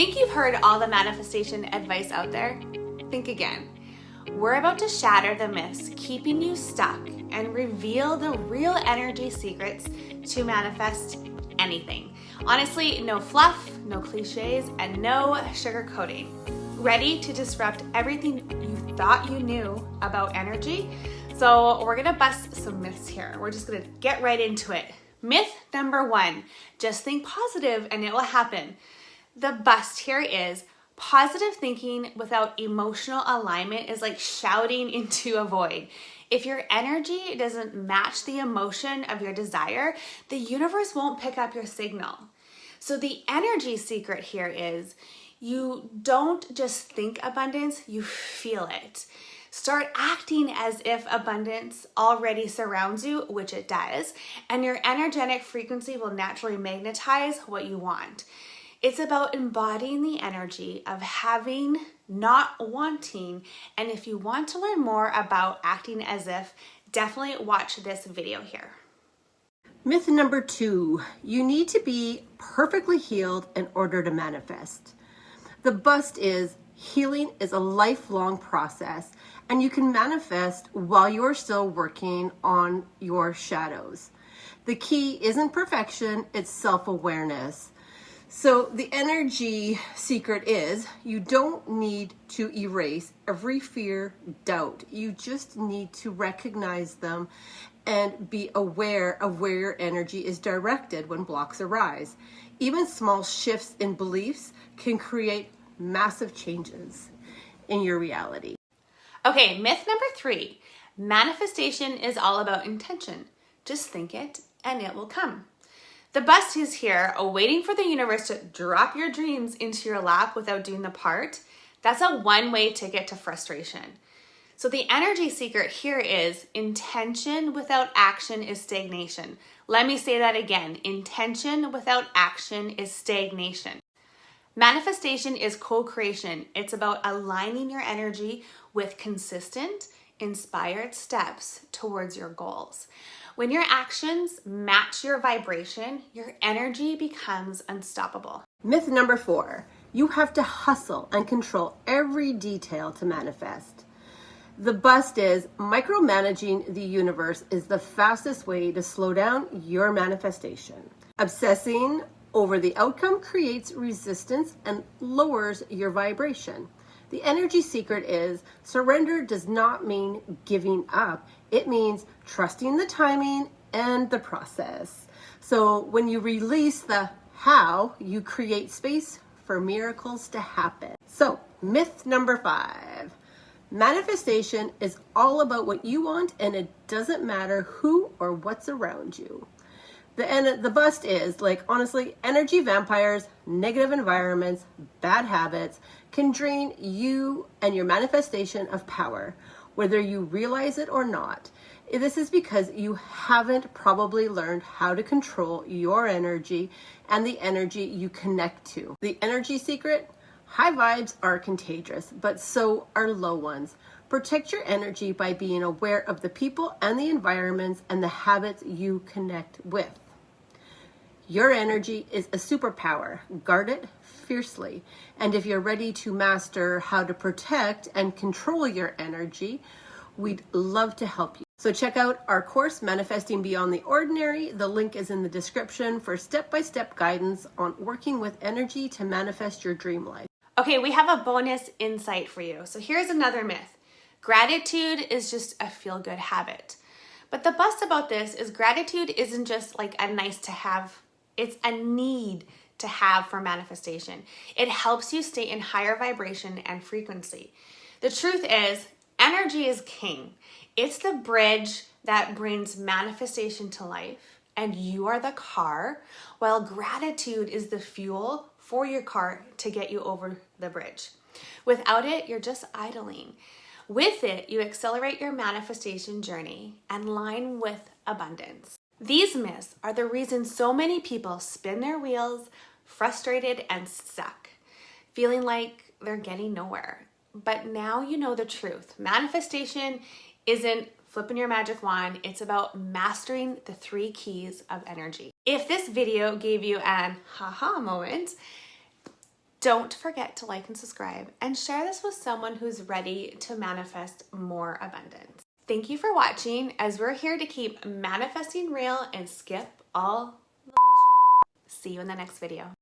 Think you've heard all the manifestation advice out there? Think again. We're about to shatter the myths keeping you stuck and reveal the real energy secrets to manifest anything. Honestly, no fluff, no cliches, and no sugarcoating. Ready to disrupt everything you thought you knew about energy? So we're gonna bust some myths here. We're just gonna get right into it. Myth number 1, just think positive and it will happen. The bust here is positive thinking without emotional alignment is like shouting into a void. If your energy doesn't match the emotion of your desire, the universe won't pick up your signal. So the energy secret here is you don't just think abundance, you feel it. Start acting as if abundance already surrounds you, which it does, and your energetic frequency will naturally magnetize what you want. It's about embodying the energy of having, not wanting. And if you want to learn more about acting as if, definitely watch this video here. Myth number 2, you need to be perfectly healed in order to manifest. The bust is healing is a lifelong process, and you can manifest while you're still working on your shadows. The key isn't perfection, it's self-awareness. So the energy secret is you don't need to erase every fear, doubt. You just need to recognize them and be aware of where your energy is directed when blocks arise. Even small shifts in beliefs can create massive changes in your reality. Okay, myth number 3, manifestation is all about intention. Just think it and it will come. The bust is here, waiting for the universe to drop your dreams into your lap without doing the part. That's a one-way ticket to frustration. So the energy secret here is intention without action is stagnation. Let me say that again. Intention without action is stagnation. Manifestation is co-creation. It's about aligning your energy with consistent, inspired steps towards your goals. When your actions match your vibration, your energy becomes unstoppable. Myth number 4, you have to hustle and control every detail to manifest. The bust is micromanaging the universe is the fastest way to slow down your manifestation. Obsessing over the outcome creates resistance and lowers your vibration. The energy secret is surrender does not mean giving up. It means trusting the timing and the process. So when you release the how, you create space for miracles to happen. So myth number 5, manifestation is all about what you want and it doesn't matter who or what's around you. The bust is honestly, energy vampires, negative environments, bad habits can drain you and your manifestation of power, whether you realize it or not. This is because you haven't probably learned how to control your energy and the energy you connect to. The energy secret, high vibes are contagious, but so are low ones. Protect your energy by being aware of the people and the environments and the habits you connect with. Your energy is a superpower. Guard it fiercely. And if you're ready to master how to protect and control your energy, we'd love to help you. So check out our course, Manifesting Beyond the Ordinary. The link is in the description for step-by-step guidance on working with energy to manifest your dream life. Okay, we have a bonus insight for you. So here's another myth. Gratitude is just a feel-good habit. But the bust about this is gratitude isn't just like a nice to have. It's a need to have for manifestation. It helps you stay in higher vibration and frequency. The truth is, energy is king. It's the bridge that brings manifestation to life, and you are the car, while gratitude is the fuel for your car to get you over the bridge. Without it, you're just idling. With it, you accelerate your manifestation journey and align with abundance. These myths are the reason so many people spin their wheels, frustrated and stuck, feeling like they're getting nowhere. But now you know the truth. Manifestation isn't flipping your magic wand. It's about mastering the 3 keys of energy. If this video gave you an haha moment, Don't forget to like and subscribe and share this with someone who's ready to manifest more abundance. Thank you for watching, as we're here to keep manifesting real and skip all the bullshit. See you in the next video.